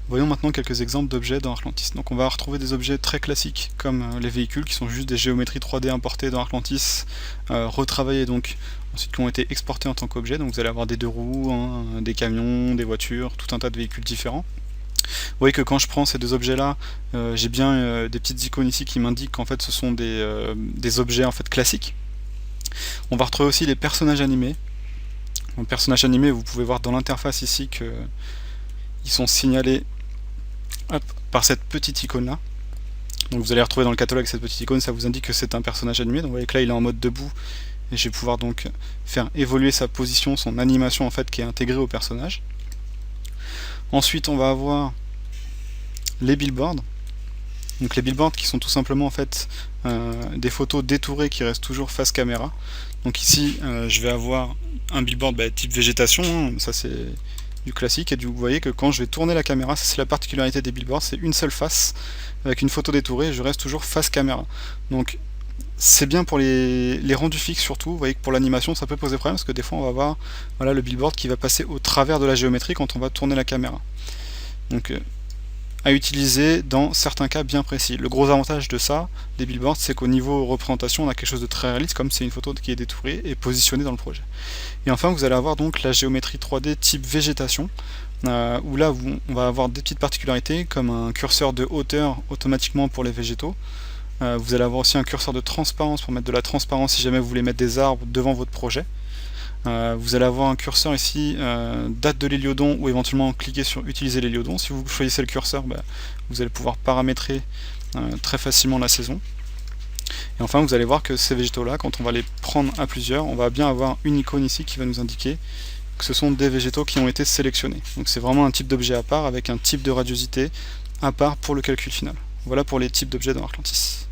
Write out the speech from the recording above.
Voyons maintenant quelques exemples d'objets dans Arclantis. Donc on va retrouver des objets très classiques comme les véhicules qui sont juste des géométries 3D importées dans Arclantis, retravaillées donc ensuite qui ont été exportées en tant qu'objets. Donc vous allez avoir des deux roues, hein, des camions, des voitures, tout un tas de véhicules différents. Vous voyez que quand je prends ces deux objets là, j'ai bien des petites icônes ici qui m'indiquent qu'en fait ce sont des objets en fait classiques. On va retrouver aussi les personnages animés. Les personnages animés, vous pouvez voir dans l'interface ici qu'ils sont signalés par cette petite icône là. Donc vous allez retrouver dans le catalogue cette petite icône, ça vous indique que c'est un personnage animé. Donc vous voyez que là il est en mode debout et je vais pouvoir donc faire évoluer sa position, son animation en fait qui est intégrée au personnage. Ensuite on va avoir les billboards. Donc les billboards qui sont tout simplement en fait des photos détourées qui restent toujours face caméra. Donc ici je vais avoir un billboard type végétation, hein, ça c'est du classique, et vous voyez que quand je vais tourner la caméra, c'est la particularité des billboards, c'est une seule face avec une photo détourée, je reste toujours face caméra. Donc c'est bien pour les rendus fixes surtout. Vous voyez que pour l'animation ça peut poser problème parce que des fois on va avoir voilà, le billboard qui va passer au travers de la géométrie quand on va tourner la caméra. Donc à utiliser dans certains cas bien précis. Le gros avantage de ça, des billboards, c'est qu'au niveau représentation, on a quelque chose de très réaliste, comme c'est une photo qui est détourée et positionnée dans le projet. Et enfin, vous allez avoir donc la géométrie 3D type végétation, où là, on va avoir des petites particularités, comme un curseur de hauteur automatiquement pour les végétaux. Vous allez avoir aussi un curseur de transparence pour mettre de la transparence si jamais vous voulez mettre des arbres devant votre projet. Vous allez avoir un curseur ici, date de l'héliodon, ou éventuellement cliquer sur utiliser l'héliodon. Si vous choisissez le curseur, vous allez pouvoir paramétrer très facilement la saison. Et enfin vous allez voir que ces végétaux là, quand on va les prendre à plusieurs, on va bien avoir une icône ici qui va nous indiquer que ce sont des végétaux qui ont été sélectionnés. Donc c'est vraiment un type d'objet à part avec un type de radiosité à part pour le calcul final. Voilà pour les types d'objets dans Arclantis.